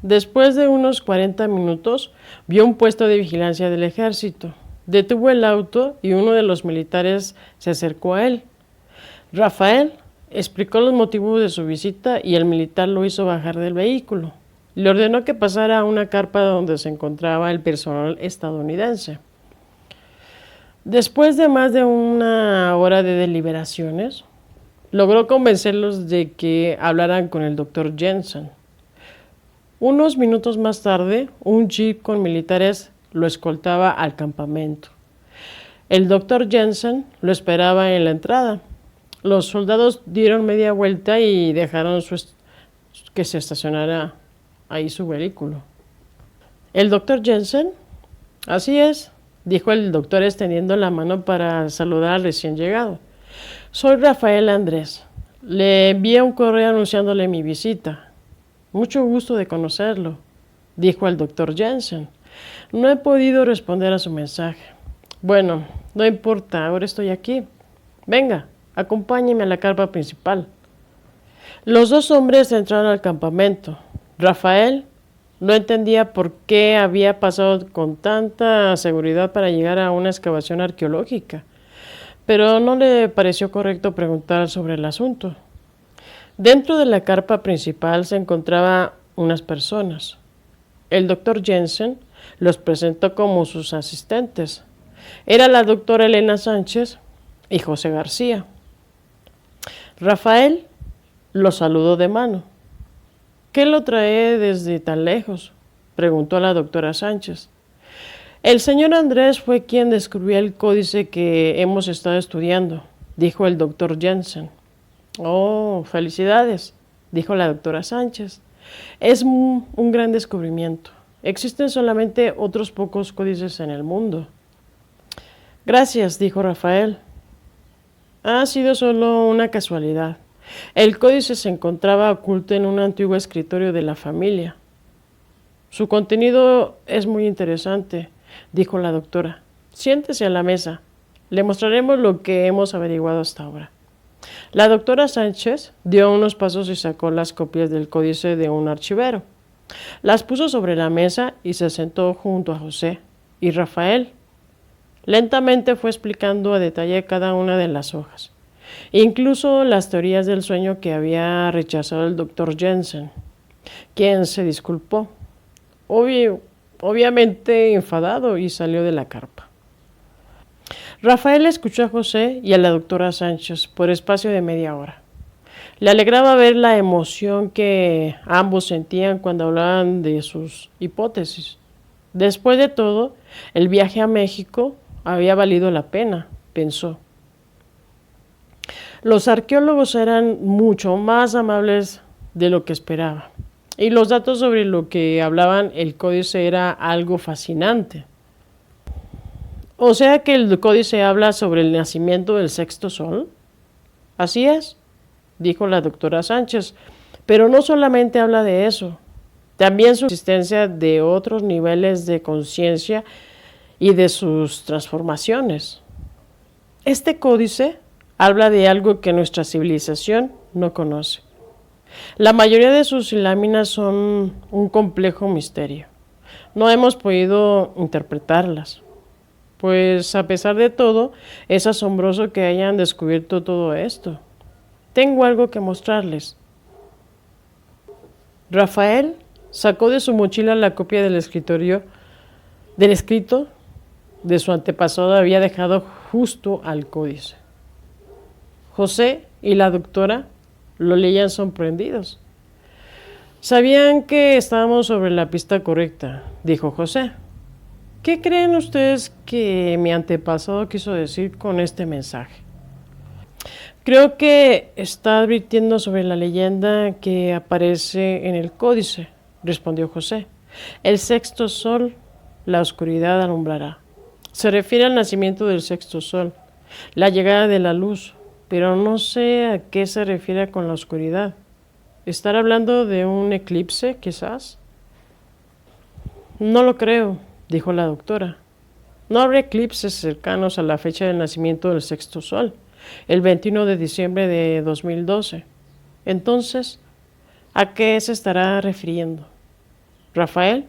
Después de unos 40 minutos, vio un puesto de vigilancia del ejército. Detuvo el auto y uno de los militares se acercó a él. Rafael explicó los motivos de su visita y el militar lo hizo bajar del vehículo. Le ordenó que pasara a una carpa donde se encontraba el personal estadounidense. Después de más de una hora de deliberaciones, logró convencerlos de que hablaran con el doctor Jensen. Unos minutos más tarde, un jeep con militares lo escoltaba al campamento. El doctor Jensen lo esperaba en la entrada. Los soldados dieron media vuelta y dejaron que se estacionara ahí su vehículo. ¿El doctor Jensen? Así es, dijo el doctor extendiendo la mano para saludar al recién llegado. Soy Rafael Andrés. Le envié un correo anunciándole mi visita. Mucho gusto de conocerlo, dijo el doctor Jensen. No he podido responder a su mensaje. Bueno, no importa, ahora estoy aquí. Venga, acompáñeme a la carpa principal. Los dos hombres entraron al campamento. Rafael no entendía por qué había pasado con tanta seguridad para llegar a una excavación arqueológica, pero no le pareció correcto preguntar sobre el asunto. Dentro de la carpa principal se encontraban unas personas. El doctor Jensen los presentó como sus asistentes. Era la doctora Elena Sánchez y José García. Rafael los saludó de mano. ¿Qué lo trae desde tan lejos?, preguntó la doctora Sánchez. El señor Andrés fue quien descubrió el códice que hemos estado estudiando, dijo el doctor Jensen. Oh, felicidades, dijo la doctora Sánchez. Es un gran descubrimiento. Existen solamente otros pocos códices en el mundo. Gracias, dijo Rafael. Ha sido solo una casualidad. El códice se encontraba oculto en un antiguo escritorio de la familia. Su contenido es muy interesante, dijo la doctora. Siéntese a la mesa. Le mostraremos lo que hemos averiguado hasta ahora. La doctora Sánchez dio unos pasos y sacó las copias del códice de un archivero. Las puso sobre la mesa y se sentó junto a José y Rafael. Lentamente fue explicando a detalle cada una de las hojas, incluso las teorías del sueño que había rechazado el doctor Jensen, quien se disculpó, obviamente enfadado, y salió de la carpa. Rafael escuchó a José y a la doctora Sánchez por espacio de media hora. Le alegraba ver la emoción que ambos sentían cuando hablaban de sus hipótesis. Después de todo, el viaje a México había valido la pena, pensó. Los arqueólogos eran mucho más amables de lo que esperaba, y los datos sobre lo que hablaban el códice era algo fascinante. O sea que el códice habla sobre el nacimiento del sexto sol. Así es, dijo la doctora Sánchez, pero no solamente habla de eso, también su existencia de otros niveles de conciencia y de sus transformaciones. Este códice habla de algo que nuestra civilización no conoce. La mayoría de sus láminas son un complejo misterio. No hemos podido interpretarlas. Pues a pesar de todo, es asombroso que hayan descubierto todo esto. Tengo algo que mostrarles. Rafael sacó de su mochila la copia del escrito de su antepasado había dejado justo al códice. José y la doctora lo leían sorprendidos. Sabían que estábamos sobre la pista correcta, dijo José. ¿Qué creen ustedes que mi antepasado quiso decir con este mensaje? Creo que está advirtiendo sobre la leyenda que aparece en el códice, respondió José. El sexto sol, la oscuridad alumbrará. Se refiere al nacimiento del sexto sol, la llegada de la luz, pero no sé a qué se refiere con la oscuridad. ¿Estará hablando de un eclipse, quizás? No lo creo, dijo la doctora. No habrá eclipses cercanos a la fecha del nacimiento del sexto sol, el 21 de diciembre de 2012. Entonces, ¿a qué se estará refiriendo? Rafael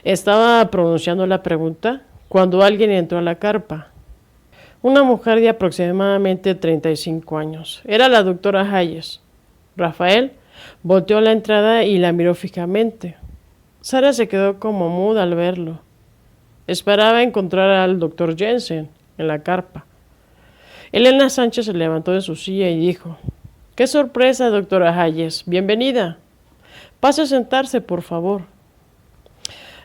estaba pronunciando la pregunta cuando alguien entró a la carpa. Una mujer de aproximadamente 35 años. Era la doctora Hayes. Rafael volteó a la entrada y la miró fijamente. Sara se quedó como muda al verlo. Esperaba encontrar al doctor Jensen en la carpa. Elena Sánchez se levantó de su silla y dijo: «¡Qué sorpresa, doctora Hayes! Bienvenida. Pase a sentarse, por favor».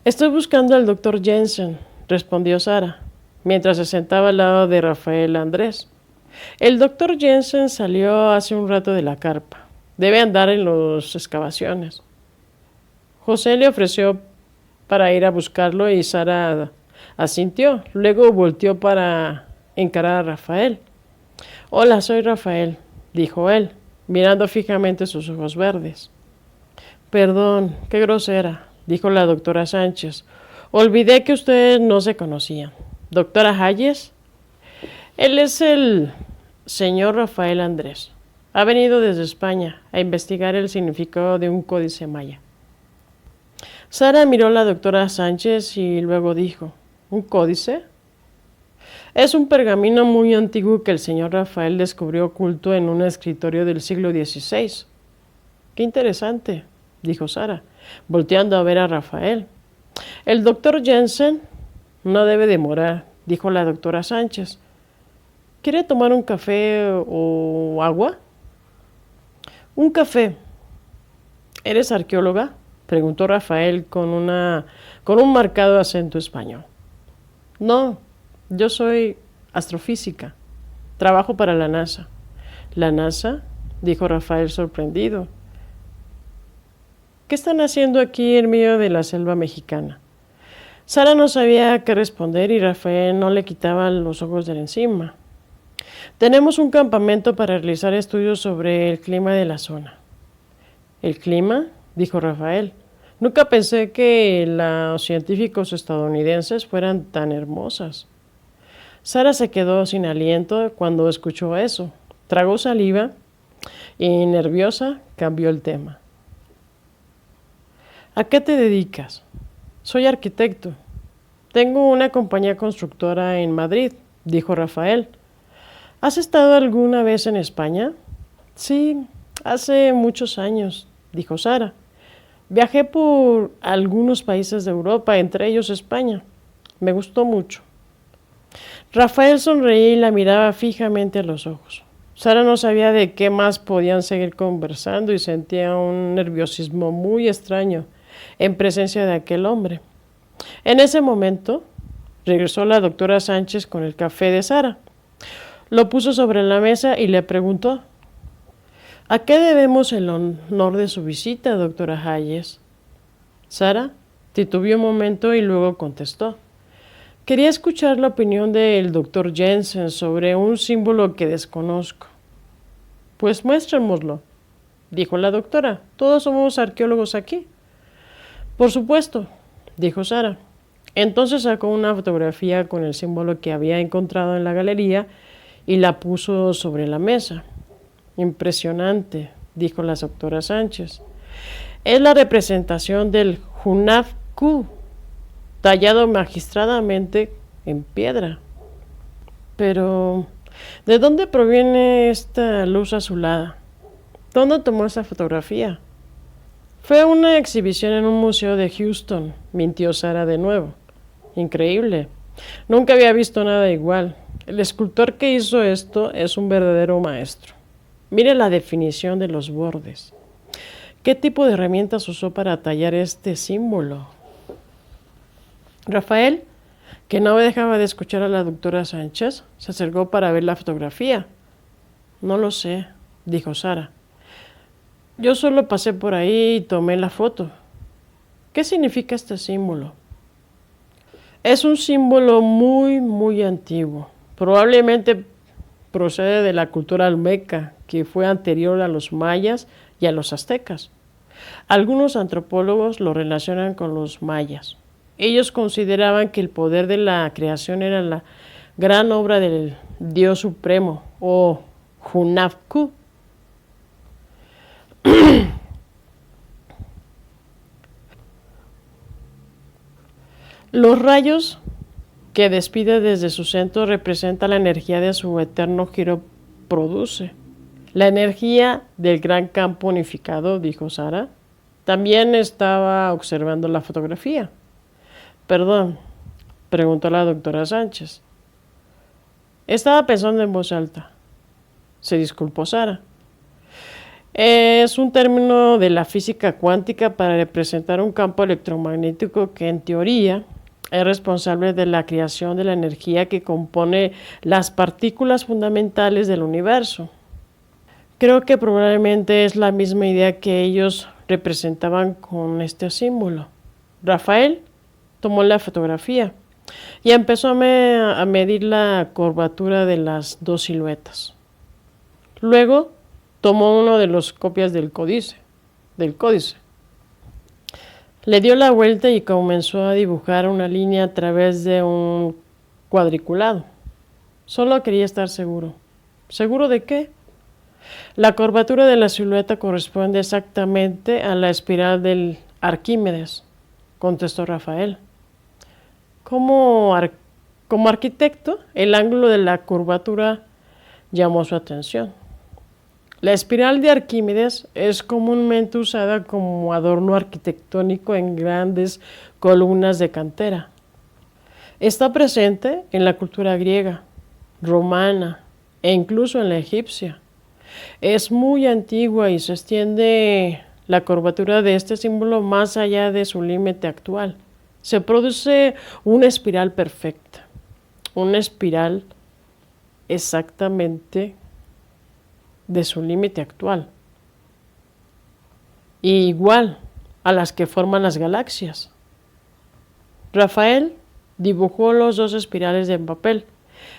«Estoy buscando al doctor Jensen», respondió Sara, mientras se sentaba al lado de Rafael Andrés. «El doctor Jensen salió hace un rato de la carpa. Debe andar en las excavaciones». José le ofreció para ir a buscarlo y Sara asintió. Luego volteó para encarar a Rafael. «Hola, soy Rafael», dijo él, mirando fijamente sus ojos verdes. «Perdón, qué grosera», dijo la doctora Sánchez. «Olvidé que ustedes no se conocían». «¿Doctora Hayes?» «Él es el señor Rafael Andrés. Ha venido desde España a investigar el significado de un códice maya». Sara miró a la doctora Sánchez y luego dijo: «¿Un códice?» «Es un pergamino muy antiguo que el señor Rafael descubrió oculto en un escritorio del siglo XVI». «Qué interesante», dijo Sara, volteando a ver a Rafael. «El doctor Jensen no debe demorar», dijo la doctora Sánchez. «¿Quiere tomar un café o agua?» «Un café». «¿Eres arqueóloga?», preguntó Rafael con un marcado acento español. «No, yo soy astrofísica. Trabajo para la NASA». «¿La NASA?», dijo Rafael sorprendido. «¿Qué están haciendo aquí en medio de la selva mexicana?». Sara no sabía qué responder y Rafael no le quitaba los ojos de encima. «Tenemos un campamento para realizar estudios sobre el clima de la zona». «¿El clima?», dijo Rafael. «Nunca pensé que los científicos estadounidenses fueran tan hermosas». Sara se quedó sin aliento cuando escuchó eso. Tragó saliva y, nerviosa, cambió el tema. «¿A qué te dedicas?» «Soy arquitecto. Tengo una compañía constructora en Madrid», dijo Rafael. «¿Has estado alguna vez en España?» «Sí, hace muchos años», dijo Sara. «Viajé por algunos países de Europa, entre ellos España. Me gustó mucho». Rafael sonreía y la miraba fijamente a los ojos. Sara no sabía de qué más podían seguir conversando y sentía un nerviosismo muy extraño en presencia de aquel hombre. En ese momento, regresó la doctora Sánchez con el café de Sara. Lo puso sobre la mesa y le preguntó: «¿A qué debemos el honor de su visita, doctora Hayes?». Sara titubeó un momento y luego contestó: «Quería escuchar la opinión del doctor Jensen sobre un símbolo que desconozco». «Pues muéstramoslo», dijo la doctora. «Todos somos arqueólogos aquí». «Por supuesto», dijo Sara. Entonces sacó una fotografía con el símbolo que había encontrado en la galería y la puso sobre la mesa. «Impresionante», dijo la doctora Sánchez. «Es la representación del Hunab-Ku, tallado magistradamente en piedra». «Pero, ¿de dónde proviene esta luz azulada? ¿Dónde tomó esa fotografía?» «Fue una exhibición en un museo de Houston», mintió Sara de nuevo. «Increíble. Nunca había visto nada igual. El escultor que hizo esto es un verdadero maestro. Mire la definición de los bordes. ¿Qué tipo de herramientas usó para tallar este símbolo?». Rafael, que no dejaba de escuchar a la doctora Sánchez, se acercó para ver la fotografía. «No lo sé», dijo Sara. «Yo solo pasé por ahí y tomé la foto». «¿Qué significa este símbolo?». «Es un símbolo muy antiguo. Probablemente procede de la cultura olmeca, que fue anterior a los mayas y a los aztecas. Algunos antropólogos lo relacionan con los mayas. Ellos consideraban que el poder de la creación era la gran obra del Dios Supremo, o Hunab-Ku. Los rayos que despide desde su centro representan la energía de su eterno giro produce. La energía del gran campo unificado, dijo Sara. También estaba observando la fotografía. Perdón, preguntó la doctora Sánchez. Estaba pensando en voz alta. Se disculpó Sara. Es un término de la física cuántica para representar un campo electromagnético que en teoría es responsable de la creación de la energía que compone las partículas fundamentales del universo. Creo que probablemente es la misma idea que ellos representaban con este símbolo. Rafael tomó la fotografía y empezó a medir la curvatura de las dos siluetas. Luego tomó uno de los copias del códice. Le dio la vuelta y comenzó a dibujar una línea a través de un cuadriculado. Solo quería estar seguro. ¿Seguro de qué? La curvatura de la silueta corresponde exactamente a la espiral del Arquímedes, contestó Rafael. Como arquitecto, el ángulo de la curvatura llamó su atención. La espiral de Arquímedes es comúnmente usada como adorno arquitectónico en grandes columnas de cantera. Está presente en la cultura griega, romana e incluso en la egipcia. Es muy antigua y se extiende la curvatura de este símbolo más allá de su límite actual. Se produce una espiral perfecta, una espiral exactamente de su límite actual, y igual a las que forman las galaxias. Rafael dibujó los dos espirales en papel.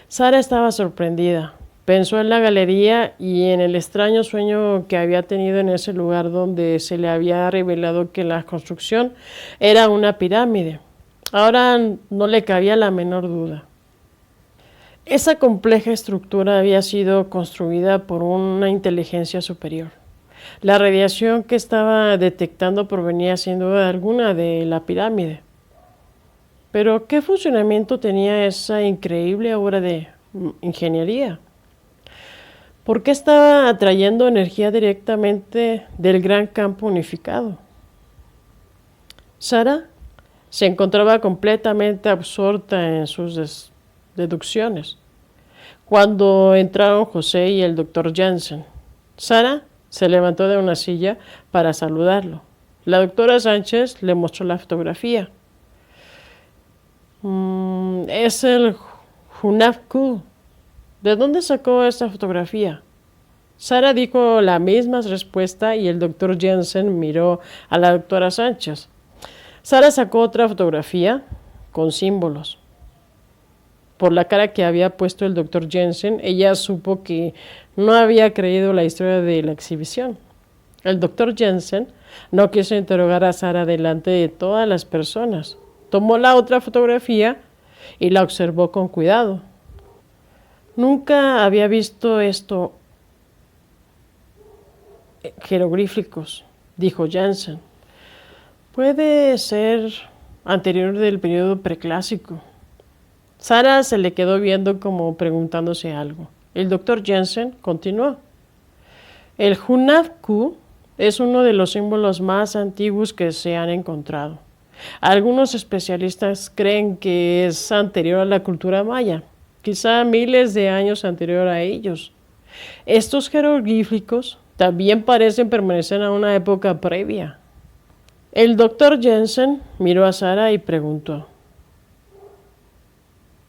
Sara estaba sorprendida. Pensó en la galería y en el extraño sueño que había tenido en ese lugar donde se le había revelado que la construcción era una pirámide. Ahora no le cabía la menor duda. Esa compleja estructura había sido construida por una inteligencia superior. La radiación que estaba detectando provenía sin duda alguna de la pirámide. Pero ¿qué funcionamiento tenía esa increíble obra de ingeniería? ¿Por qué estaba atrayendo energía directamente del gran campo unificado? Sara se encontraba completamente absorta en sus deducciones cuando entraron José y el doctor Jensen. Sara se levantó de una silla para saludarlo. La doctora Sánchez le mostró la fotografía. Es el Hunab-Ku. ¿De dónde sacó esa fotografía? Sara dijo la misma respuesta y el doctor Jensen miró a la doctora Sánchez. Sara sacó otra fotografía con símbolos. Por la cara que había puesto el doctor Jensen, ella supo que no había creído la historia de la exhibición. El doctor Jensen no quiso interrogar a Sara delante de todas las personas. Tomó la otra fotografía y la observó con cuidado. Nunca había visto esto jeroglíficos, dijo Jensen. Puede ser anterior del periodo preclásico. Sara se le quedó viendo como preguntándose algo. El doctor Jensen continuó. El Hunab-Ku es uno de los símbolos más antiguos que se han encontrado. Algunos especialistas creen que es anterior a la cultura maya, quizá miles de años anterior a ellos. Estos jeroglíficos también parecen permanecer a una época previa. El doctor Jensen miró a Sara y preguntó: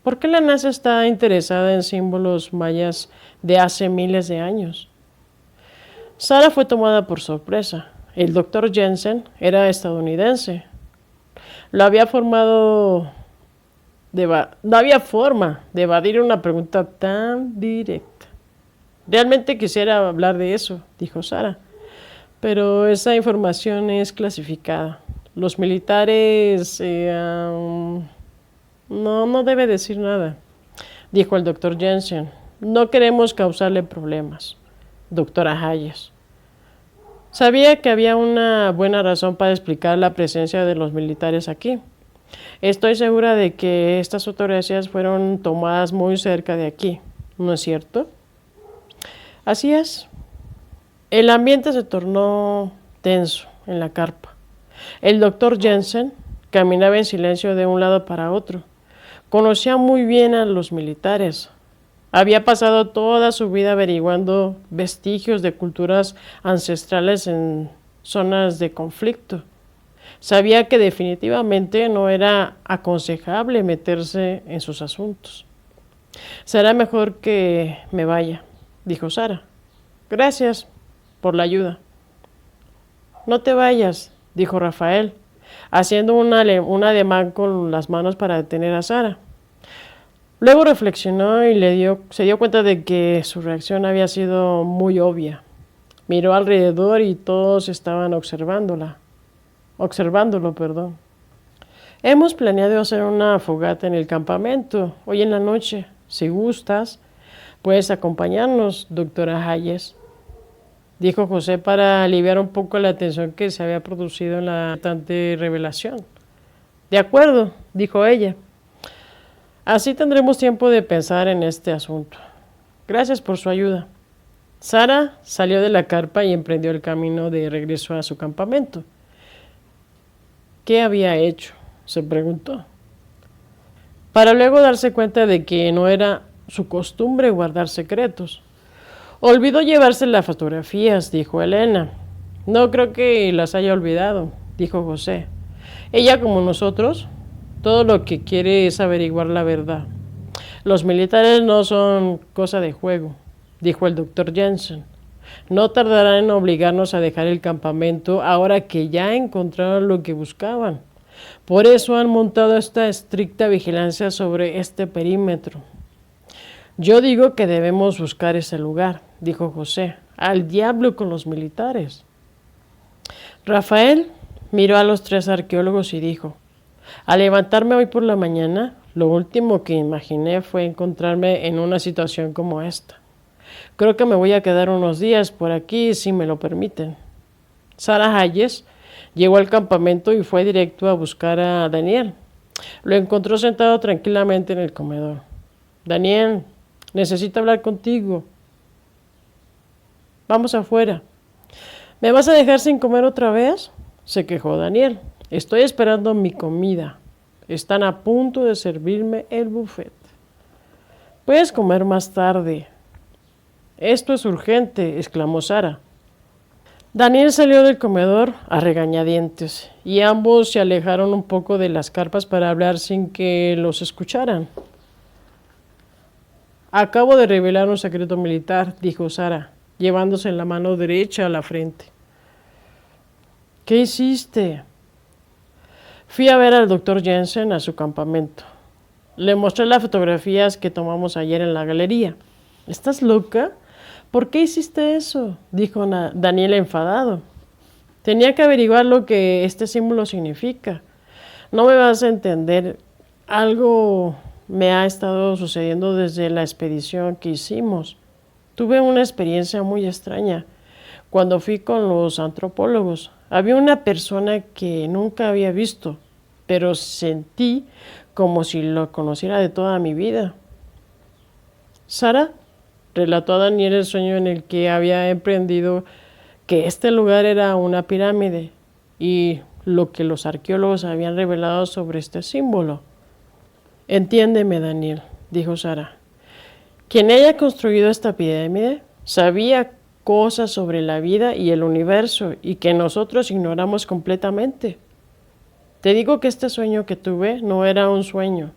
¿por qué la NASA está interesada en símbolos mayas de hace miles de años? Sara fue tomada por sorpresa. El doctor Jensen era estadounidense. No había forma de evadir una pregunta tan directa. Realmente quisiera hablar de eso, dijo Sara, pero esa información es clasificada. Los militares no debe decir nada, dijo el doctor Jensen. No queremos causarle problemas, doctora Hayes. Sabía que había una buena razón para explicar la presencia de los militares aquí. Estoy segura de que estas fotografías fueron tomadas muy cerca de aquí, ¿no es cierto? Así es. El ambiente se tornó tenso en la carpa. El doctor Jensen caminaba en silencio de un lado para otro. Conocía muy bien a los militares. Había pasado toda su vida averiguando vestigios de culturas ancestrales en zonas de conflicto. Sabía que definitivamente no era aconsejable meterse en sus asuntos. Será mejor que me vaya, dijo Sara. Gracias por la ayuda. No te vayas, dijo Rafael, haciendo un ademán con las manos para detener a Sara. Luego reflexionó y se dio cuenta de que su reacción había sido muy obvia. Miró alrededor y todos estaban observándolo, perdón. Hemos planeado hacer una fogata en el campamento hoy en la noche. Si gustas, puedes acompañarnos, doctora Hayes, dijo José para aliviar un poco la tensión que se había producido en la importante revelación. De acuerdo, dijo ella. Así tendremos tiempo de pensar en este asunto. Gracias por su ayuda. Sara salió de la carpa y emprendió el camino de regreso a su campamento. ¿Qué había hecho?, se preguntó, para luego darse cuenta de que no era su costumbre guardar secretos. Olvidó llevarse las fotografías, dijo Elena. No creo que las haya olvidado, dijo José. Ella, como nosotros, todo lo que quiere es averiguar la verdad. Los militares no son cosa de juego, dijo el doctor Jensen. No tardarán en obligarnos a dejar el campamento ahora que ya encontraron lo que buscaban. Por eso han montado esta estricta vigilancia sobre este perímetro. Yo digo que debemos buscar ese lugar, dijo José. Al diablo con los militares. Rafael miró a los tres arqueólogos y dijo: al levantarme hoy por la mañana, lo último que imaginé fue encontrarme en una situación como esta. Creo que me voy a quedar unos días por aquí si me lo permiten. Sara Hayes llegó al campamento y fue directo a buscar a Daniel. Lo encontró sentado tranquilamente en el comedor. Daniel, necesito hablar contigo. Vamos afuera. ¿Me vas a dejar sin comer otra vez?, se quejó Daniel. Estoy esperando mi comida. Están a punto de servirme el buffet. Puedes comer más tarde. Esto es urgente, exclamó Sara. Daniel salió del comedor a regañadientes y ambos se alejaron un poco de las carpas para hablar sin que los escucharan. Acabo de revelar un secreto militar, dijo Sara, llevándose la mano derecha a la frente. ¿Qué hiciste? Fui a ver al doctor Jensen a su campamento. Le mostré las fotografías que tomamos ayer en la galería. ¿Estás loca? ¿Por qué hiciste eso?, dijo Daniel enfadado. Tenía que averiguar lo que este símbolo significa. No me vas a entender. Algo me ha estado sucediendo desde la expedición que hicimos. Tuve una experiencia muy extraña. Cuando fui con los antropólogos, había una persona que nunca había visto, pero sentí como si lo conociera de toda mi vida. Sara relató a Daniel el sueño en el que había emprendido, que este lugar era una pirámide y lo que los arqueólogos habían revelado sobre este símbolo. Entiéndeme, Daniel, dijo Sara. Quien haya construido esta pirámide sabía cosas sobre la vida y el universo y que nosotros ignoramos completamente. Te digo que este sueño que tuve no era un sueño.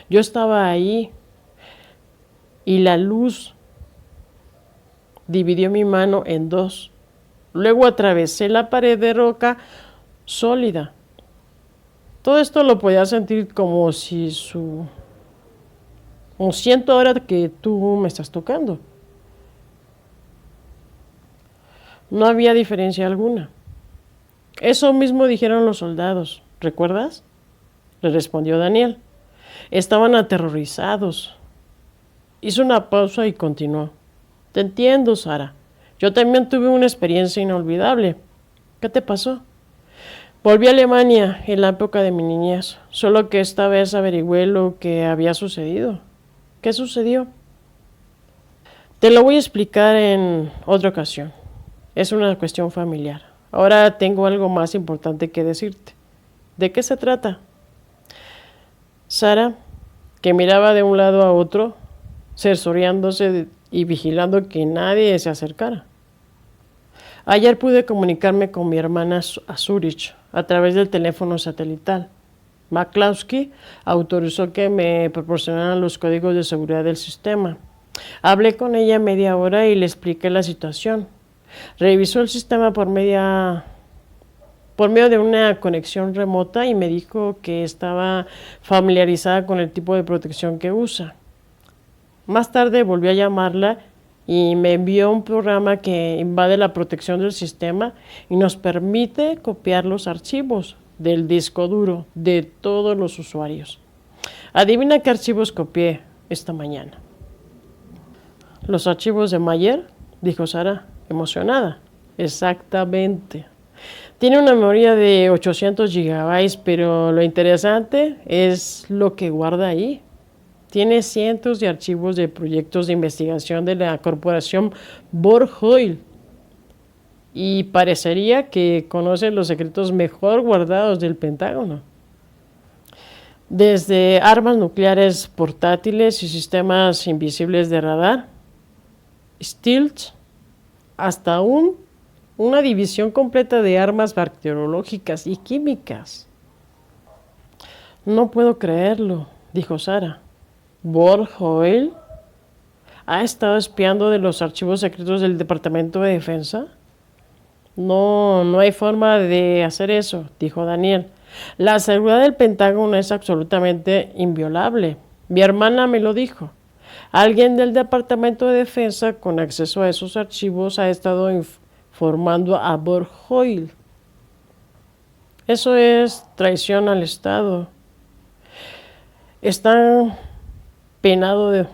Yo estaba ahí y la luz dividió mi mano en dos. Luego atravesé la pared de roca sólida. Todo esto lo podía sentir como siento ahora que tú me estás tocando. No había diferencia alguna. Eso mismo dijeron los soldados, ¿recuerdas?, le respondió Daniel. Estaban aterrorizados. Hizo una pausa y continuó. Te entiendo, Sara. Yo también tuve una experiencia inolvidable. ¿Qué te pasó? Volví a Alemania en la época de mi niñez, solo que esta vez averigüé lo que había sucedido. ¿Qué sucedió? Te lo voy a explicar en otra ocasión. Es una cuestión familiar. Ahora tengo algo más importante que decirte. ¿De qué se trata? Sara, que miraba de un lado a otro, cerciorándose y vigilando que nadie se acercara. Ayer pude comunicarme con mi hermana a Zurich a través del teléfono satelital. McCloskey autorizó que me proporcionaran los códigos de seguridad del sistema. Hablé con ella media hora y le expliqué la situación. Revisó el sistema por medio de una conexión remota y me dijo que estaba familiarizada con el tipo de protección que usa. Más tarde volví a llamarla y me envió un programa que invade la protección del sistema y nos permite copiar los archivos del disco duro de todos los usuarios. Adivina qué archivos copié esta mañana. ¿Los archivos de Mayer?, dijo Sara, emocionada. Exactamente. Tiene una memoria de 800 gigabytes, pero lo interesante es lo que guarda ahí. Tiene cientos de archivos de proyectos de investigación de la corporación Borg-Hoyle. Y parecería que conoce los secretos mejor guardados del Pentágono. Desde armas nucleares portátiles y sistemas invisibles de radar, stealth, hasta una división completa de armas bacteriológicas y químicas. No puedo creerlo, dijo Sara. ¿Borg-Hoyle ha estado espiando de los archivos secretos del Departamento de Defensa? No hay forma de hacer eso, dijo Daniel. La seguridad del Pentágono es absolutamente inviolable. Mi hermana me lo dijo. Alguien del Departamento de Defensa con acceso a esos archivos ha estado informando a Borg-Hoyle. Eso es traición al Estado. Está penado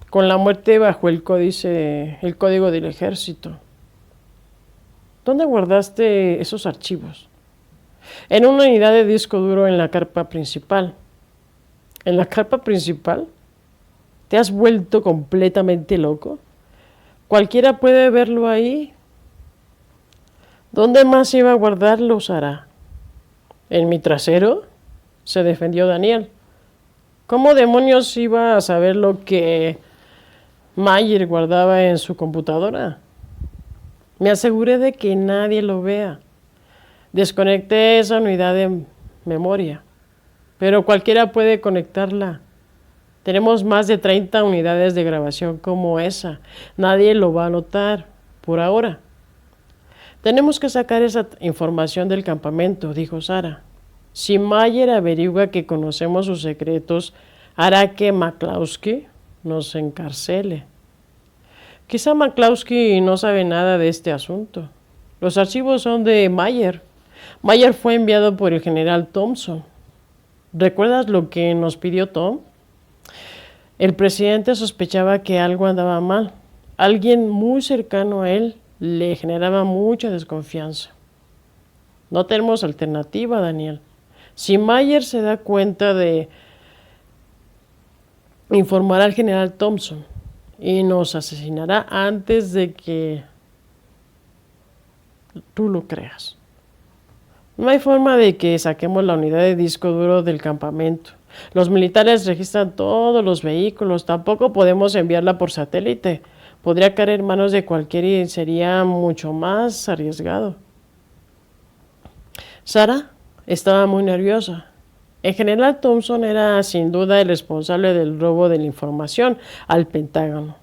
con la muerte bajo el código del ejército. ¿Dónde guardaste esos archivos? En una unidad de disco duro en la carpa principal. ¿En la carpa principal? ¿Te has vuelto completamente loco? Cualquiera puede verlo ahí. ¿Dónde más iba a guardarlo, Sara? ¿En mi trasero?, se defendió Daniel. ¿Cómo demonios iba a saber lo que Mayer guardaba en su computadora? Me aseguré de que nadie lo vea. Desconecté esa unidad de memoria, pero cualquiera puede conectarla. Tenemos más de 30 unidades de grabación como esa. Nadie lo va a notar por ahora. Tenemos que sacar esa información del campamento, dijo Sara. Si Mayer averigua que conocemos sus secretos, hará que McCloskey nos encarcele. Quizá McCloskey no sabe nada de este asunto. Los archivos son de Mayer. Mayer fue enviado por el general Thompson. ¿Recuerdas lo que nos pidió Tom? El presidente sospechaba que algo andaba mal. Alguien muy cercano a él le generaba mucha desconfianza. No tenemos alternativa, Daniel. Si Mayer se da cuenta informará al general Thompson y nos asesinará antes de que tú lo creas. No hay forma de que saquemos la unidad de disco duro del campamento. Los militares registran todos los vehículos. Tampoco podemos enviarla por satélite. Podría caer en manos de cualquiera y sería mucho más arriesgado. Sara estaba muy nerviosa. El general Thompson era sin duda el responsable del robo de la información al Pentágono.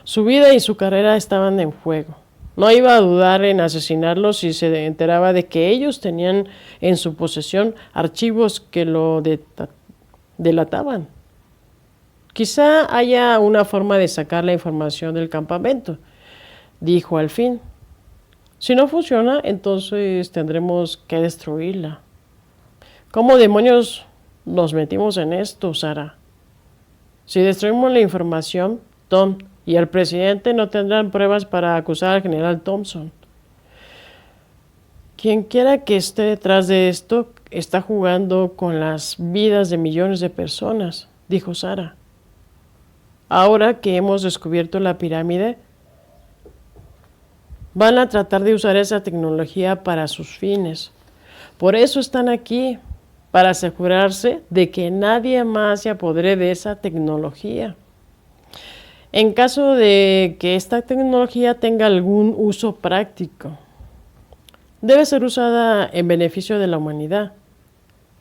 Su vida y su carrera estaban en juego. No iba a dudar en asesinarlos si se enteraba de que ellos tenían en su posesión archivos que lo delataban. Quizá haya una forma de sacar la información del campamento, dijo al fin. Si no funciona, entonces tendremos que destruirla. ¿Cómo demonios nos metimos en esto, Sara? Si destruimos la información, Tom y el presidente no tendrán pruebas para acusar al general Thompson. Quien quiera que esté detrás de esto está jugando con las vidas de millones de personas, dijo Sara. Ahora que hemos descubierto la pirámide, van a tratar de usar esa tecnología para sus fines. Por eso están aquí, para asegurarse de que nadie más se apodere de esa tecnología. En caso de que esta tecnología tenga algún uso práctico, debe ser usada en beneficio de la humanidad.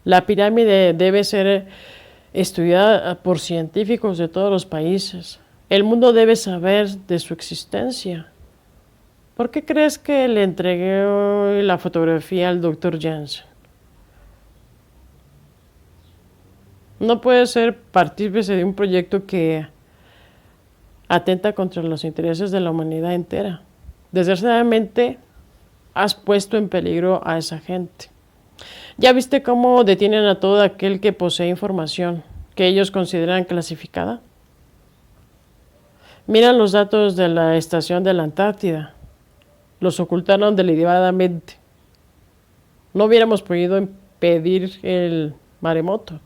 La pirámide debe ser estudiada por científicos de todos los países. El mundo debe saber de su existencia. ¿Por qué crees que le entregué la fotografía al doctor Jensen? No puede ser partícipe de un proyecto que atenta contra los intereses de la humanidad entera. Desgraciadamente, has puesto en peligro a esa gente. ¿Ya viste cómo detienen a todo aquel que posee información que ellos consideran clasificada? Miran los datos de la estación de la Antártida. Los ocultaron deliberadamente. No hubiéramos podido impedir el maremoto,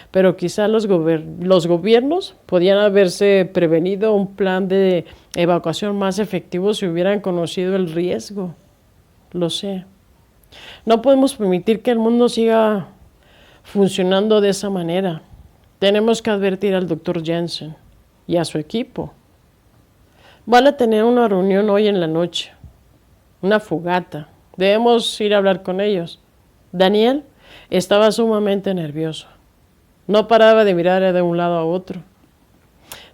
pero quizá los gobiernos podían haberse prevenido un plan de evacuación más efectivo si hubieran conocido el riesgo. Lo sé. No podemos permitir que el mundo siga funcionando de esa manera. Tenemos que advertir al doctor Jensen y a su equipo. Van a tener una reunión hoy en la noche, una fogata. Debemos ir a hablar con ellos. Daniel estaba sumamente nervioso. No paraba de mirar de un lado a otro.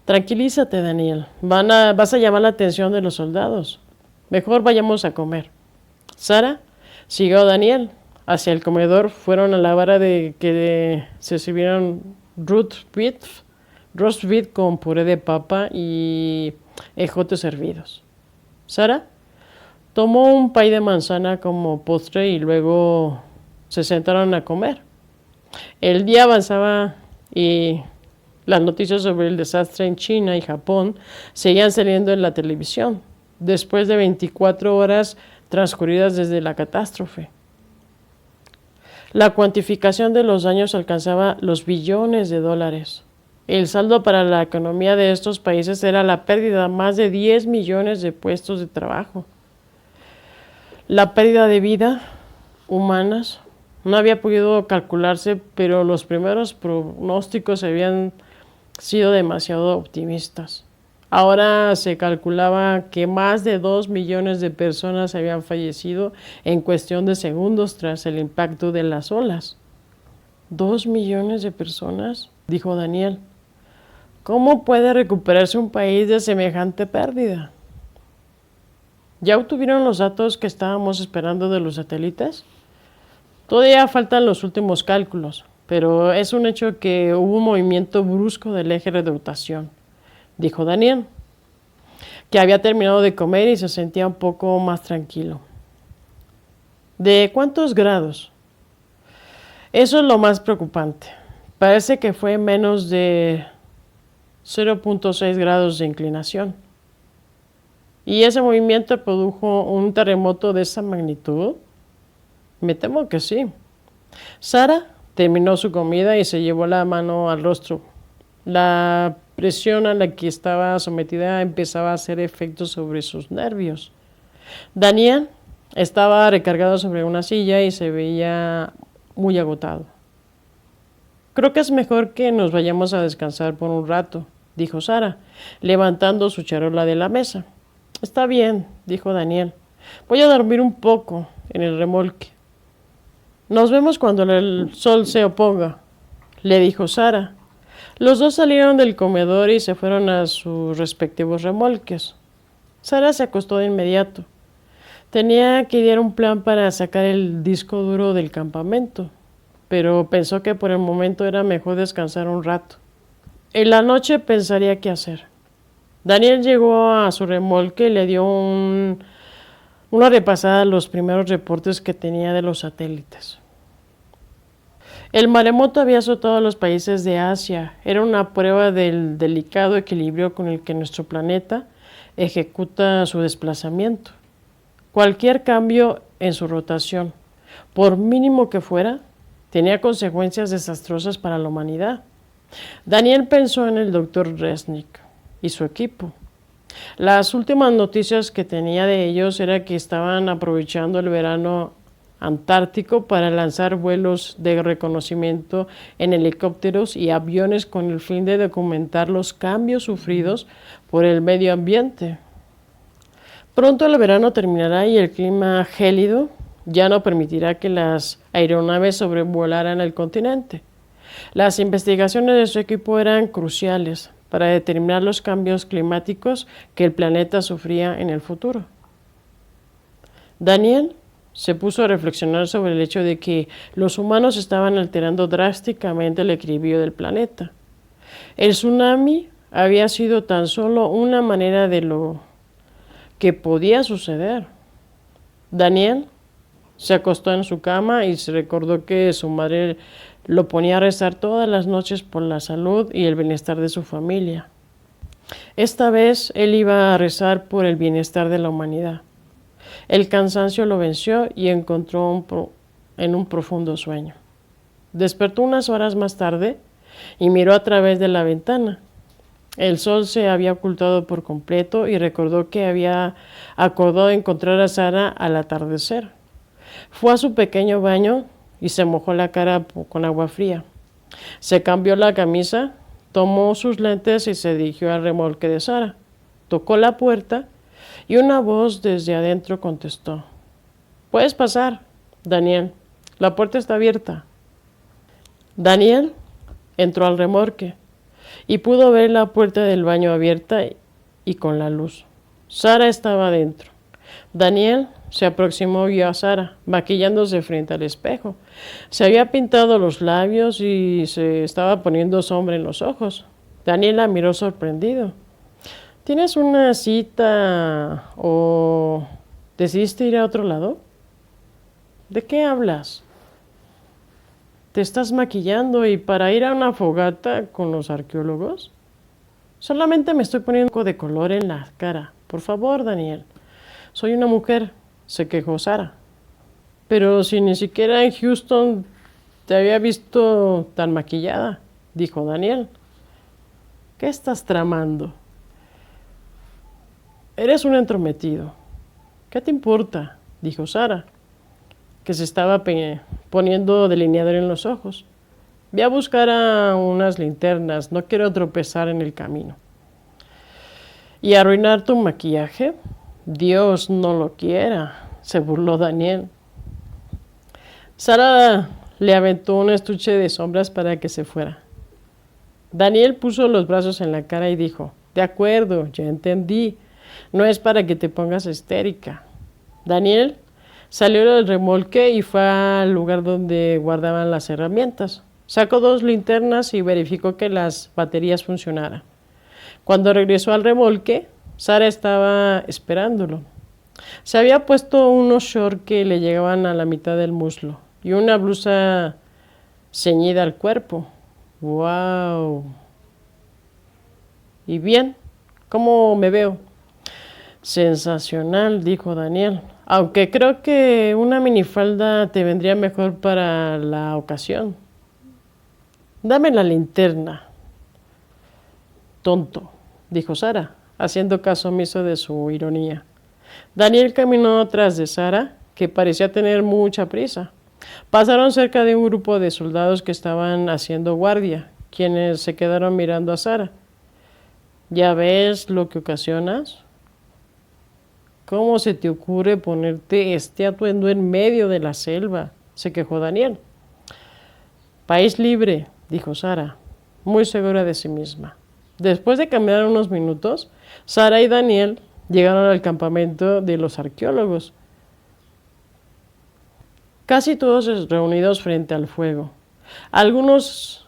Tranquilízate, Daniel. Vas a llamar la atención de los soldados. Mejor vayamos a comer. Sara siguió a Daniel hacia el comedor. Fueron a la hora de que se sirvieron roast beef con puré de papa y ejotes hervidos. Sara tomó un pay de manzana como postre y luego se sentaron a comer. El día avanzaba y las noticias sobre el desastre en China y Japón seguían saliendo en la televisión, después de 24 horas transcurridas desde la catástrofe. La cuantificación de los daños alcanzaba los billones de dólares. El saldo para la economía de estos países era la pérdida de más de 10 millones de puestos de trabajo. La pérdida de vidas humanas no había podido calcularse, pero los primeros pronósticos habían sido demasiado optimistas. Ahora se calculaba que más de 2 millones de personas habían fallecido en cuestión de segundos tras el impacto de las olas. ¿2 millones de personas?, dijo Daniel. ¿Cómo puede recuperarse un país de semejante pérdida? ¿Ya obtuvieron los datos que estábamos esperando de los satélites? Todavía faltan los últimos cálculos, pero es un hecho que hubo un movimiento brusco del eje de rotación, dijo Daniel, que había terminado de comer y se sentía un poco más tranquilo. ¿De cuántos grados? Eso es lo más preocupante. Parece que fue menos de 0.6 grados de inclinación. ¿Y ese movimiento produjo un terremoto de esa magnitud? Me temo que sí. Sara terminó su comida y se llevó la mano al rostro. La presión a la que estaba sometida empezaba a hacer efecto sobre sus nervios. Daniel estaba recargado sobre una silla y se veía muy agotado. Creo que es mejor que nos vayamos a descansar por un rato, dijo Sara, levantando su charola de la mesa. Está bien, dijo Daniel. Voy a dormir un poco en el remolque. Nos vemos cuando el sol se oponga, le dijo Sara. Los dos salieron del comedor y se fueron a sus respectivos remolques. Sara se acostó de inmediato. Tenía que idear un plan para sacar el disco duro del campamento, pero pensó que por el momento era mejor descansar un rato. En la noche pensaría qué hacer. Daniel llegó a su remolque y le dio una repasada a los primeros reportes que tenía de los satélites. El maremoto había azotado a los países de Asia. Era una prueba del delicado equilibrio con el que nuestro planeta ejecuta su desplazamiento. Cualquier cambio en su rotación, por mínimo que fuera, tenía consecuencias desastrosas para la humanidad. Daniel pensó en el doctor Resnick y su equipo. Las últimas noticias que tenía de ellos era que estaban aprovechando el verano antártico para lanzar vuelos de reconocimiento en helicópteros y aviones con el fin de documentar los cambios sufridos por el medio ambiente. Pronto el verano terminará y el clima gélido ya no permitirá que las aeronaves sobrevolaran el continente. Las investigaciones de su equipo eran cruciales para determinar los cambios climáticos que el planeta sufría en el futuro. Daniel se puso a reflexionar sobre el hecho de que los humanos estaban alterando drásticamente el equilibrio del planeta. El tsunami había sido tan solo una manera de lo que podía suceder. Daniel se acostó en su cama y se recordó que su madre lo ponía a rezar todas las noches por la salud y el bienestar de su familia. Esta vez él iba a rezar por el bienestar de la humanidad. El cansancio lo venció y encontró en un profundo sueño. Despertó unas horas más tarde y miró a través de la ventana. El sol se había ocultado por completo y recordó que había acordado encontrar a Sara al atardecer. Fue a su pequeño baño y se mojó la cara con agua fría. Se cambió la camisa, tomó sus lentes y se dirigió al remolque de Sara. Tocó la puerta y una voz desde adentro contestó: «Puedes pasar, Daniel. La puerta está abierta». Daniel entró al remolque y pudo ver la puerta del baño abierta y con la luz. Sara estaba dentro. Daniel se aproximó y vio a Sara, maquillándose frente al espejo. Se había pintado los labios y se estaba poniendo sombra en los ojos. Daniel la miró sorprendido. ¿Tienes una cita o decidiste ir a otro lado? ¿De qué hablas? ¿Te estás maquillando y para ir a una fogata con los arqueólogos? Solamente me estoy poniendo un poco de color en la cara. Por favor, Daniel. Soy una mujer, se quejó Sara. Pero si ni siquiera en Houston te había visto tan maquillada, dijo Daniel. ¿Qué estás tramando? Eres un entrometido. ¿Qué te importa?, dijo Sara, que se estaba poniendo delineador en los ojos. Ve a buscar a unas linternas, no quiero tropezar en el camino. ¿Y arruinar tu maquillaje? Dios no lo quiera, se burló Daniel. Sara le aventó un estuche de sombras para que se fuera. Daniel puso los brazos en la cara y dijo: «De acuerdo, ya entendí. No es para que te pongas histérica». Daniel salió del remolque y fue al lugar donde guardaban las herramientas. Sacó 2 linternas y verificó que las baterías funcionaran. Cuando regresó al remolque, Sara estaba esperándolo. Se había puesto unos shorts que le llegaban a la mitad del muslo y una blusa ceñida al cuerpo. ¡Wow! ¿Y bien? ¿Cómo me veo? Sensacional, dijo Daniel. Aunque creo que una minifalda te vendría mejor para la ocasión. Dame la linterna. Tonto, dijo Sara, haciendo caso omiso de su ironía. Daniel caminó tras de Sara, que parecía tener mucha prisa. Pasaron cerca de un grupo de soldados que estaban haciendo guardia, quienes se quedaron mirando a Sara. ¿Ya ves lo que ocasionas? ¿Cómo se te ocurre ponerte este atuendo en medio de la selva?, se quejó Daniel. País libre, dijo Sara, muy segura de sí misma. Después de caminar unos minutos, Sara y Daniel llegaron al campamento de los arqueólogos. Casi todos reunidos frente al fuego. Algunos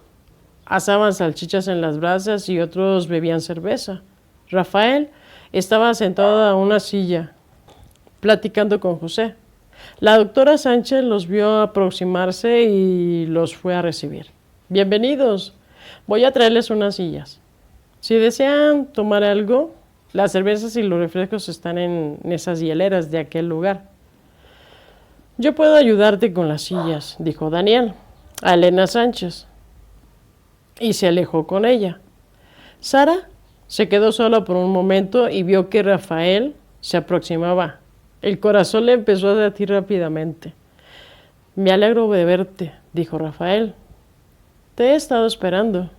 asaban salchichas en las brasas y otros bebían cerveza. Rafael estaba sentado a una silla, platicando con José. La doctora Sánchez los vio aproximarse y los fue a recibir. Bienvenidos, voy a traerles unas sillas. Si desean tomar algo, las cervezas y los refrescos están en esas hieleras de aquel lugar. Yo puedo ayudarte con las sillas, dijo Daniel a Elena Sánchez, y se alejó con ella. Sara se quedó sola por un momento y vio que Rafael se aproximaba. El corazón le empezó a latir rápidamente. Me alegro de verte, dijo Rafael. Te he estado esperando.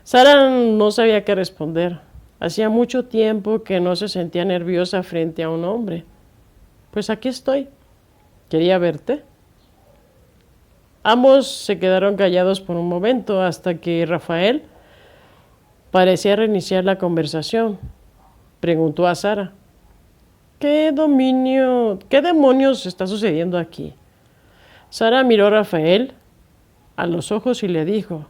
Sara no sabía qué responder. Hacía mucho tiempo que no se sentía nerviosa frente a un hombre. Pues aquí estoy. Quería verte. Ambos se quedaron callados por un momento hasta que Rafael parecía reiniciar la conversación. Preguntó a Sara. ¿Qué demonios está sucediendo aquí? Sara miró a Rafael a los ojos y le dijo,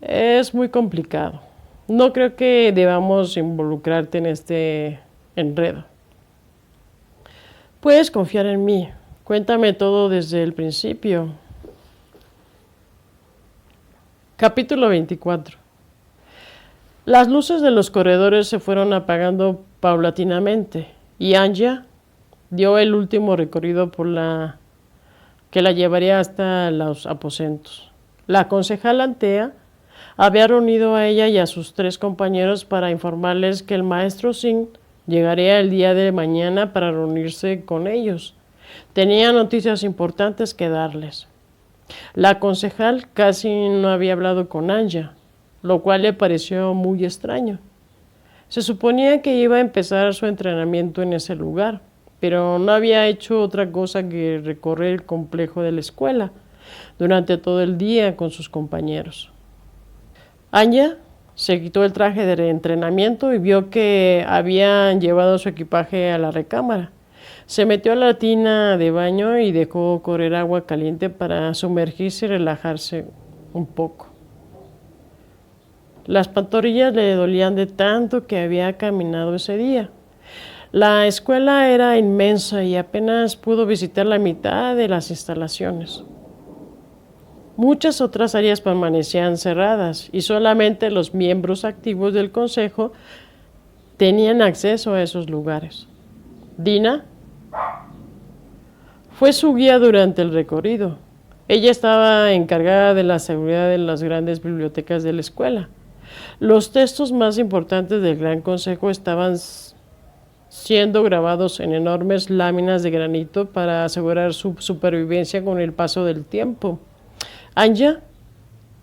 es muy complicado. No creo que debamos involucrarte en este enredo. Puedes confiar en mí. Cuéntame todo desde el principio. Capítulo 24. Las luces de los corredores se fueron apagando paulatinamente y Anja dio el último recorrido que la llevaría hasta los aposentos. La concejal Antea había reunido a ella y a sus 3 compañeros para informarles que el maestro Singh llegaría el día de mañana para reunirse con ellos. Tenía noticias importantes que darles. La concejal casi no había hablado con Anja, lo cual le pareció muy extraño. Se suponía que iba a empezar su entrenamiento en ese lugar, pero no había hecho otra cosa que recorrer el complejo de la escuela durante todo el día con sus compañeros. Anja se quitó el traje de entrenamiento y vio que habían llevado su equipaje a la recámara. Se metió a la tina de baño y dejó correr agua caliente para sumergirse y relajarse un poco. Las pantorrillas le dolían de tanto que había caminado ese día. La escuela era inmensa y apenas pudo visitar la mitad de las instalaciones. Muchas otras áreas permanecían cerradas y solamente los miembros activos del consejo tenían acceso a esos lugares. Dina fue su guía durante el recorrido. Ella estaba encargada de la seguridad de las grandes bibliotecas de la escuela. Los textos más importantes del Gran Consejo estaban siendo grabados en enormes láminas de granito para asegurar su supervivencia con el paso del tiempo. Anja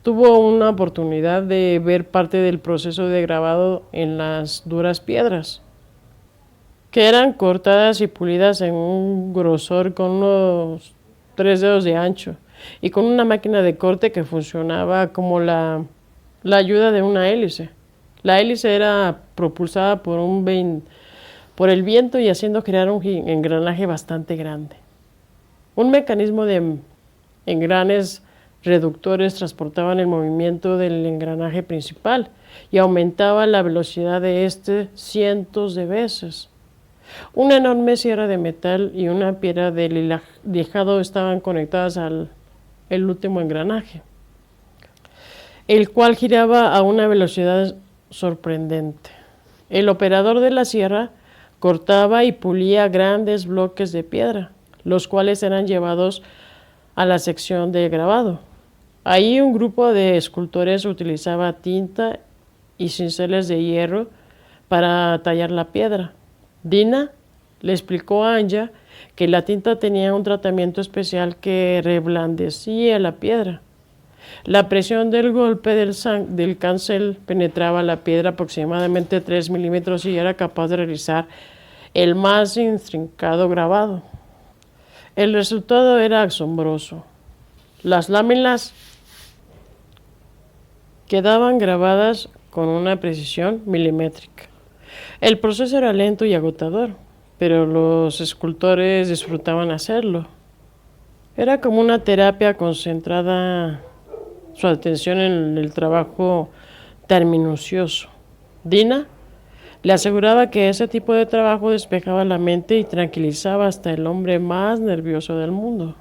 tuvo una oportunidad de ver parte del proceso de grabado en las duras piedras, que eran cortadas y pulidas en un grosor con unos 3 dedos de ancho y con una máquina de corte que funcionaba como la ayuda de una hélice. La hélice era propulsada por el viento y haciendo crear un engranaje bastante grande. Un mecanismo de engranes reductores transportaban el movimiento del engranaje principal y aumentaban la velocidad de este cientos de veces. Una enorme sierra de metal y una piedra de lijado estaban conectadas al último engranaje, el cual giraba a una velocidad sorprendente. El operador de la sierra cortaba y pulía grandes bloques de piedra, los cuales eran llevados a la sección de grabado. Ahí un grupo de escultores utilizaba tinta y cinceles de hierro para tallar la piedra. Dina le explicó a Anja que la tinta tenía un tratamiento especial que reblandecía la piedra. La presión del golpe del cancel penetraba la piedra aproximadamente 3 milímetros y era capaz de realizar el más intrincado grabado. El resultado era asombroso. Las láminas quedaban grabadas con una precisión milimétrica. El proceso era lento y agotador, pero los escultores disfrutaban hacerlo. Era como una terapia concentrada su atención en el trabajo tan minucioso. Dina le aseguraba que ese tipo de trabajo despejaba la mente y tranquilizaba hasta el hombre más nervioso del mundo.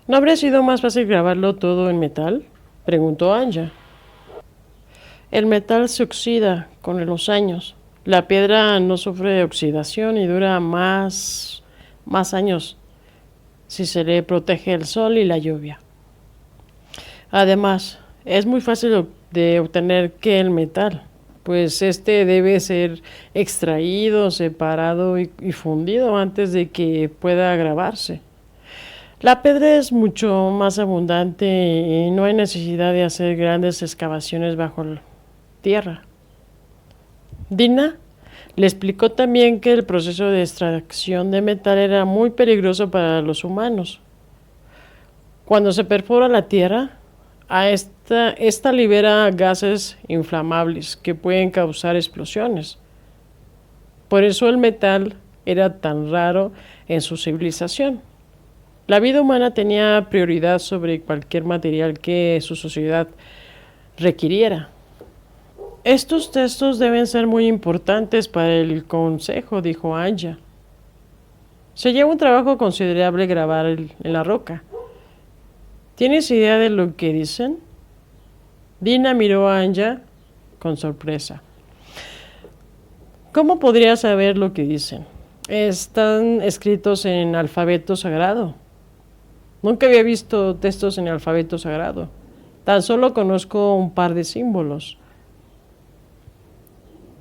¿No habría sido más fácil grabarlo todo en metal?, preguntó Anja. El metal se oxida con los años. La piedra no sufre oxidación y dura más años si se le protege el sol y la lluvia. Además, es muy fácil de obtener que el metal, pues este debe ser extraído, separado y fundido antes de que pueda grabarse. La piedra es mucho más abundante y no hay necesidad de hacer grandes excavaciones bajo la tierra. Dina le explicó también que el proceso de extracción de metal era muy peligroso para los humanos. Cuando se perfora la tierra, esta libera gases inflamables que pueden causar explosiones. Por eso el metal era tan raro en su civilización. La vida humana tenía prioridad sobre cualquier material que su sociedad requiriera. Estos textos deben ser muy importantes para el consejo, dijo Anja. Se lleva un trabajo considerable grabar en la roca. ¿Tienes idea de lo que dicen? Dina miró a Anja con sorpresa. ¿Cómo podría saber lo que dicen? Están escritos en alfabeto sagrado. Nunca había visto textos en alfabeto sagrado. Tan solo conozco un par de símbolos.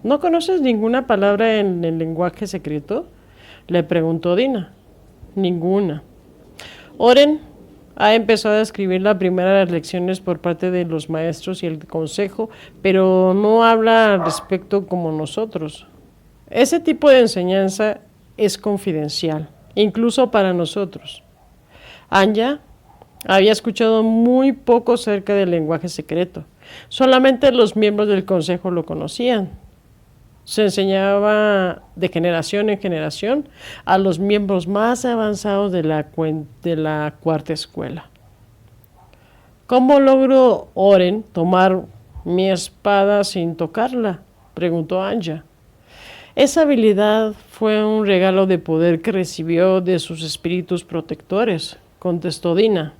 ¿No conoces ninguna palabra en el lenguaje secreto? Le preguntó Dina. Ninguna. Oren ha empezado a escribir las primeras lecciones por parte de los maestros y el consejo, pero no habla al respecto como nosotros. Ese tipo de enseñanza es confidencial, incluso para nosotros. Anja había escuchado muy poco acerca del lenguaje secreto. Solamente los miembros del consejo lo conocían. Se enseñaba de generación en generación a los miembros más avanzados de la cuarta escuela. ¿Cómo logró Oren tomar mi espada sin tocarla?, preguntó Anja. Esa habilidad fue un regalo de poder que recibió de sus espíritus protectores, contestó Dina.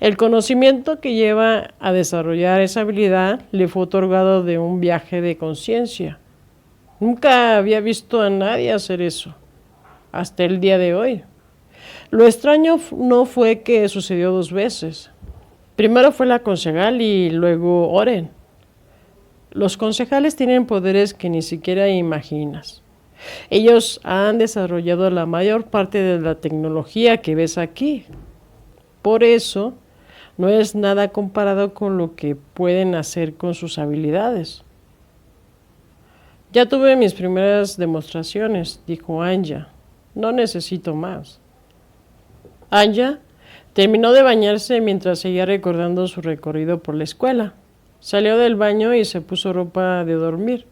El conocimiento que lleva a desarrollar esa habilidad le fue otorgado de un viaje de conciencia. Nunca había visto a nadie hacer eso, hasta el día de hoy. Lo extraño no fue que sucedió dos veces. Primero fue la concejal y luego Oren. Los concejales tienen poderes que ni siquiera imaginas. Ellos han desarrollado la mayor parte de la tecnología que ves aquí. Por eso, no es nada comparado con lo que pueden hacer con sus habilidades. Ya tuve mis primeras demostraciones, dijo Anja. No necesito más. Anja terminó de bañarse mientras seguía recordando su recorrido por la escuela. Salió del baño y se puso ropa de dormir.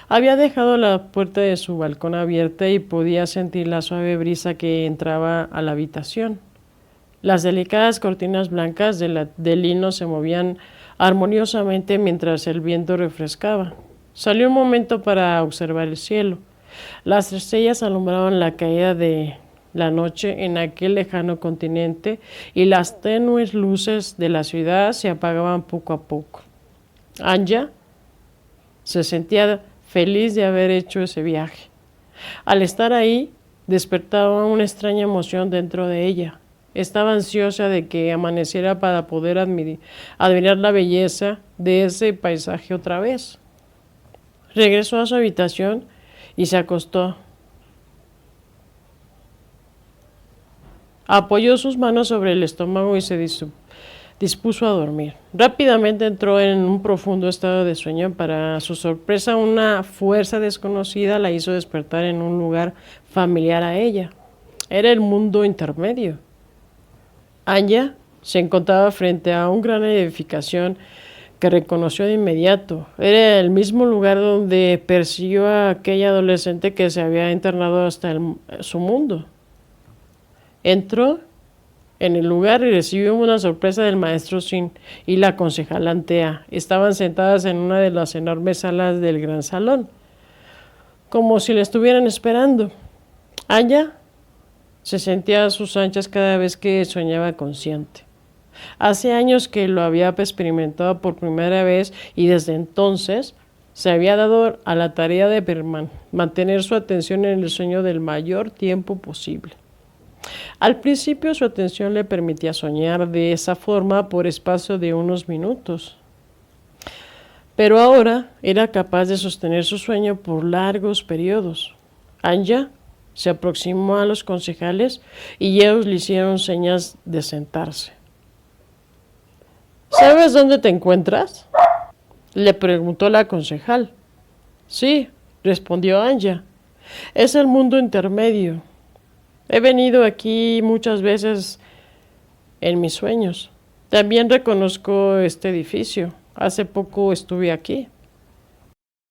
Había dejado la puerta de su balcón abierta y podía sentir la suave brisa que entraba a la habitación. Las delicadas cortinas blancas de lino se movían armoniosamente mientras el viento refrescaba. Salió un momento para observar el cielo. Las estrellas alumbraban la caída de la noche en aquel lejano continente y las tenues luces de la ciudad se apagaban poco a poco. Anja se sentía feliz de haber hecho ese viaje. Al estar ahí, despertaba una extraña emoción dentro de ella. Estaba ansiosa de que amaneciera para poder admirar la belleza de ese paisaje otra vez. Regresó a su habitación y se acostó. Apoyó sus manos sobre el estómago y se dispuso a dormir. Rápidamente entró en un profundo estado de sueño. Para su sorpresa, una fuerza desconocida la hizo despertar en un lugar familiar a ella. Era el mundo intermedio. Anja se encontraba frente a una gran edificación que reconoció de inmediato. Era el mismo lugar donde persiguió a aquella adolescente que se había internado hasta su mundo. Entró en el lugar y recibió una sorpresa del maestro Sin y la concejala Antea. Estaban sentadas en una de las enormes salas del gran salón, como si le estuvieran esperando. Anja se sentía a sus anchas cada vez que soñaba consciente. Hace años que lo había experimentado por primera vez y desde entonces se había dado a la tarea de mantener su atención en el sueño del mayor tiempo posible. Al principio su atención le permitía soñar de esa forma por espacio de unos minutos, pero ahora era capaz de sostener su sueño por largos periodos. Anja se aproximó a los concejales y ellos le hicieron señas de sentarse. ¿Sabes dónde te encuentras? Le preguntó la concejal. Sí, respondió Anja. Es el mundo intermedio. He venido aquí muchas veces en mis sueños. También reconozco este edificio. Hace poco estuve aquí.